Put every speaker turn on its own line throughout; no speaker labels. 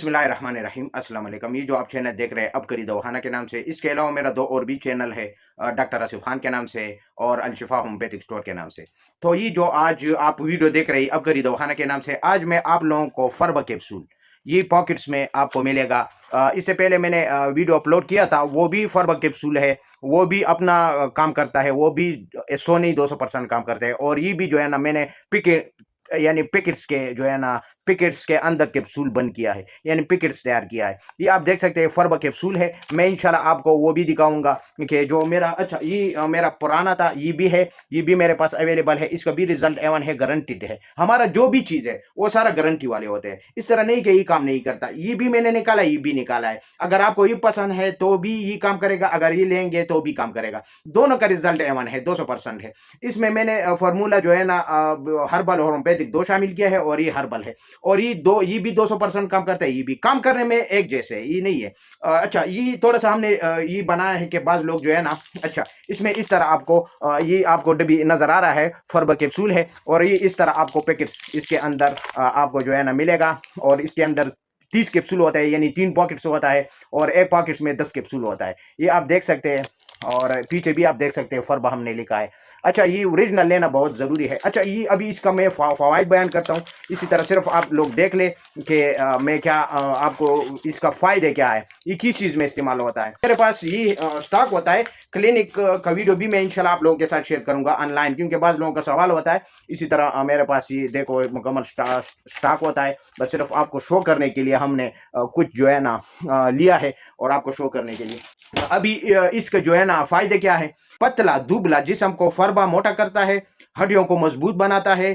बिस्मिल्लाहिर्रहमानिर्रहीम अस्सलाम वालेकुम। ये जो आप चैनल देख रहे हैं अबकरी दवाखाना के नाम से, इसके अलावा मेरा दो और भी चैनल है डॉक्टर आसिफ खान के नाम से और अलशिफा होम्योपैथिक स्टोर के नाम से। तो ये जो आज आप वीडियो देख रहे हैं अबकरी दवाखाना के नाम से, आज मैं आप लोगों को फर्बा कैप्सूल ये पॉकेट्स में आपको मिलेगा। इससे पहले मैंने वीडियो अपलोड किया था, वो भी फर्बा कैप्सूल है, वो भी अपना काम करता है, वो भी 100 नहीं 200% काम करते हैं। और ये भी जो है ना मैंने पिके यानी पैकेट्स के जो है ना पैकेट्स के अंदर कैप्सूल बंद किया है, यानी पैकेट्स तैयार किया है। ये आप देख सकते हैं फर्बा कैप्सूल है। मैं इंशाल्लाह आपको वो भी दिखाऊंगा कि जो मेरा ये मेरा पुराना था, ये भी है, ये भी मेरे पास अवेलेबल है। इसका भी रिजल्ट एवन है, गारंटीड है। हमारा जो भी चीज़ है वो सारा गारंटी वाले होते हैं। इस तरह नहीं कि ये काम नहीं करता। ये भी मैंने निकाला, ये भी निकाला है। अगर आपको ये पसंद है तो भी ये काम करेगा, अगर ये लेंगे तो भी काम करेगा। दोनों का रिजल्ट एवन है, 200% है। इसमें मैंने फार्मूला जो है ना हर्बल और होम्योपैथिक दो शामिल किया है, और ये हर्बल है। और ये भी 200% काम करता है, ये भी काम करने में एक जैसे है, ये नहीं है। ये थोड़ा सा हमने ये बनाया है कि बाज लोग जो है ना, इसमें इस तरह आपको ये आपको डब्बी नजर आ रहा है, फर्बा कैप्सूल है। और ये इस तरह आपको पैकेट्स इसके अंदर आपको जो है ना मिलेगा। और इसके अंदर 30 कैप्सूल होता है, यानी 3 पॉकेट्स होता है, और एक पॉकेट्स में 10 कैप्सूल होता है। ये आप देख सकते हैं, और पीछे भी आप देख सकते हैं फर्बा हमने लिखा है। ये ओरिजिनल लेना बहुत ज़रूरी है। ये अभी इसका मैं फ़वाइद बयान करता हूँ, इसी तरह सिर्फ आप लोग देख ले कि मैं क्या आपको इसका फ़ायदे क्या है, ये किस चीज़ में इस्तेमाल होता है। मेरे पास ये स्टॉक होता है। क्लिनिक का वीडियो भी मैं इंशाल्लाह आप लोगों के साथ शेयर करूँगा ऑनलाइन, क्योंकि बाद लोगों का सवाल होता है। इसी तरह मेरे पास ये देखो एक मुकम्मल स्टॉक होता है। बस सिर्फ आपको शो करने के लिए हमने कुछ जो है ना लिया है, और आपको शो करने के लिए। अभी इसके जो है ना फ़ायदे क्या है। पतला दुबला जिस्म को फर्बा मोटा करता है, हड्डियों को मजबूत बनाता है,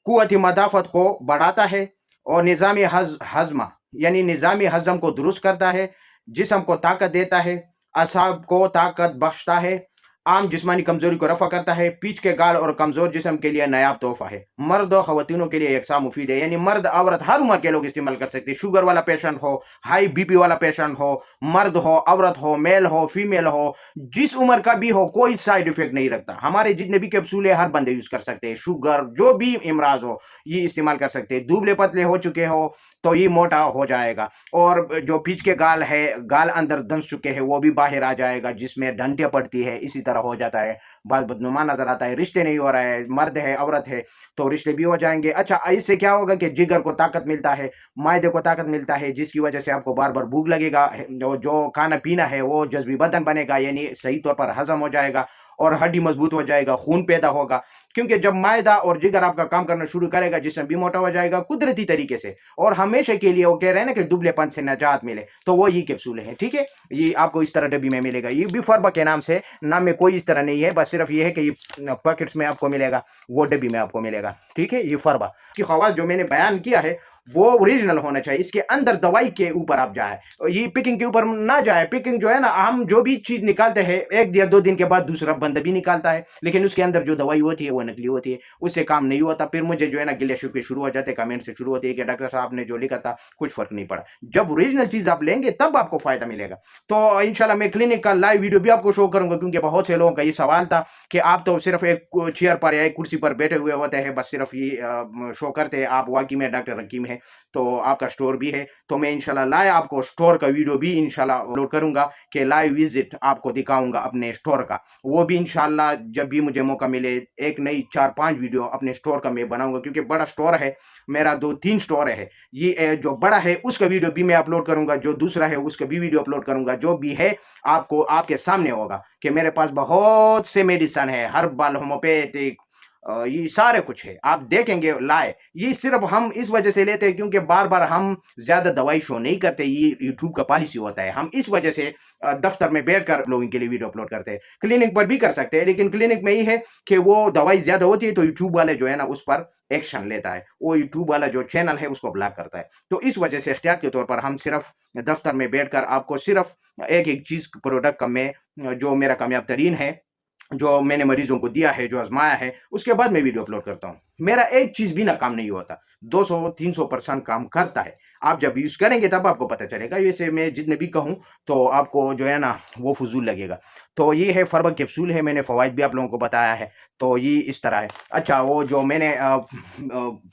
कुव्वती मदाफत को बढ़ाता है, और निज़ामी हज़्म यानी निज़ामी हज़म को दुरुस्त करता है, जिस्म को ताकत देता है, असाब को ताकत बख्शता है, आम जिस्मानी कमजोरी को रफा करता है, पीठ के गाल और कमजोर जिस्म के लिए नायाब तोहफा है। मर्द और खवातीनों के लिए यकसा मुफीद है, यानी मर्द औरत हर उम्र के लोग इस्तेमाल कर सकते हैं। शुगर वाला पेशेंट हो, हाई बीपी वाला पेशेंट हो, मर्द हो, औरत हो, मेल हो, फीमेल हो, जिस उम्र का भी हो, कोई साइड इफेक्ट नहीं रखता। हमारे जितने भी कैप्सूल है हर बंदे यूज कर सकते हैं। शुगर जो भी इमराज हो ये इस्तेमाल कर सकते हैं। दुबले पतले हो चुके हो तो ये मोटा हो जाएगा, और जो पीछ के गाल है, गाल अंदर दंस चुके हैं, वो भी बाहर आ जाएगा, जिसमें डंटियां पड़ती है, इसी तरह हो जाता है। बाल बदनुमा नजर आता है, रिश्ते नहीं हो रहा है, मर्द है औरत है तो रिश्ते भी हो जाएंगे। इससे क्या होगा कि जिगर को ताकत मिलता है, मायदे को ताकत मिलता है, जिसकी वजह से आपको बार बार भूख लगेगा, जो खाना पीना है वो जज्बी बदन बनेगा, यानी सही तौर पर हजम हो जाएगा, और हड्डी मजबूत हो जाएगा, खून पैदा होगा। क्योंकि जब मायदा और जिगर आपका काम करना शुरू करेगा, जिसमें भी मोटा हो जाएगा कुदरती तरीके से, और हमेशा के लिए वो कह रहे हैं ना कि दुबलेपन से निजात मिले, तो वो ये कैप्सूल है। ठीक है, ये आपको इस तरह डब्बी में मिलेगा। ये भी फर्बा के नाम से, नाम में कोई इस तरह नहीं है, बस सिर्फ ये है कि ये पैकेट्स में आपको मिलेगा, वो डब्बी में आपको मिलेगा। ठीक है, ये फर्बा की खवास जो मैंने बयान किया है वो ओरिजिनल होना चाहिए। इसके अंदर दवाई के ऊपर आप जाए, ये पिकिंग के ऊपर ना जाए। पिकिंग जो है ना, हम जो भी चीज निकालते हैं एक या 2 दिन के बाद दूसरा बंदा भी निकालता है, लेकिन उसके अंदर जो दवाई होती है वो नकली होती है, उससे काम नहीं होता। फिर मुझे जो है ना गिले शिकवे शुरू हो जाते, कमेंट से शुरू होते हैं कि डॉक्टर साहब ने जो लिखा था कुछ फर्क नहीं पड़ा। जब ओरिजिनल चीज आप लेंगे तब आपको फायदा मिलेगा। तो इंशाल्लाह मैं क्लिनिक का लाइव वीडियो भी आपको शो करूंगा, क्योंकि बहुत से लोगों का ये सवाल था कि आप तो सिर्फ एक चेयर पर या एक कुर्सी पर बैठे हुए होते हैं, बस सिर्फ ये शो करते हैं। आप वाकई में डॉक्टर हकीम है, तो आपका स्टोर भी है। तो मैं इंशाल्लाह लाइव आपको स्टोर का वीडियो भी इंशाल्लाह अपलोड करूंगा, कि लाइव विजिट आपको दिखाऊंगा अपने स्टोर का। वो भी इंशाल्लाह जब भी मुझे मौका मिले, एक नहीं 4-5 वीडियो अपने स्टोर का मैं बनाऊंगा, क्योंकि बड़ा स्टोर है मेरा, 2-3 स्टोर है। ये जो बड़ा है उसका वीडियो भी मैं अपलोड करूंगा, जो दूसरा है उसका भी वीडियो अपलोड करूंगा। जो भी है आपको आपके सामने होगा कि मेरे पास बहुत से मेडिसन है, हर्बल, होम्योपैथिक, ये सारे कुछ है, आप देखेंगे लाए। ये सिर्फ हम इस वजह से लेते हैं क्योंकि बार बार हम ज्यादा दवाई शो नहीं करते, ये यूट्यूब का पॉलिसी होता है। हम इस वजह से दफ्तर में बैठकर लोगों के लिए वीडियो अपलोड करते हैं। क्लिनिक पर भी कर सकते हैं, लेकिन क्लिनिक में ही है कि वो दवाई ज्यादा होती है तो यूट्यूब वाले जो है ना उस पर एक्शन लेता है, वो यूट्यूब वाला जो चैनल है उसको ब्लॉक करता है। तो इस वजह से एहतियात के तौर पर हम सिर्फ दफ्तर में बैठकर आपको सिर्फ एक एक चीज प्रोडक्ट का मैं जो मेरा कामयाब तरीन है, जो मैंने मरीजों को दिया है, जो आजमाया है, उसके बाद मैं वीडियो अपलोड करता हूँ। मेरा एक चीज भी ना काम नहीं होता, 200-300% काम करता है। آپ جب یوز کریں گے تب آپ کو پتہ چلے گا. ویسے میں جتنے بھی کہوں تو آپ کو جو ہے نا وہ فضول لگے گا. تو یہ ہے فربن کیپسول ہے, میں نے فوائد بھی آپ لوگوں کو بتایا ہے. تو یہ اس طرح ہے. اچھا وہ جو میں نے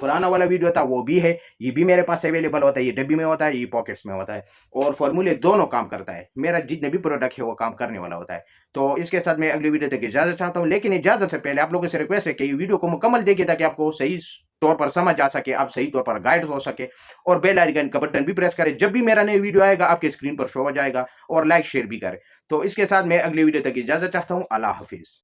پرانا والا ویڈیو تھا وہ بھی ہے, یہ بھی میرے پاس اویلیبل ہوتا ہے. یہ ڈبی میں ہوتا ہے, یہ پاکٹس میں ہوتا ہے, اور فارمولے دونوں کام کرتا ہے. میرا جتنے بھی پروڈکٹ ہے وہ کام کرنے والا ہوتا ہے. تو اس کے ساتھ میں اگلی ویڈیو تک اجازت چاہتا ہوں, لیکن اجازت سے پہلے آپ لوگوں سے ریکویسٹ ہے کہ یہ ویڈیو کو مکمل دیکھیے تاکہ آپ کو صحیح طور پر سمجھ آ سکے, آپ صحیح طور پر گائیڈ ہو سکے, اور بیل آئیکن کا بٹن بھی پریس کریں. جب بھی میرا نئی ویڈیو آئے گا آپ کے اسکرین پر شو ہو جائے گا, اور لائک شیئر بھی کریں. تو اس کے ساتھ میں اگلی ویڈیو تک اجازت چاہتا ہوں. اللہ حافظ.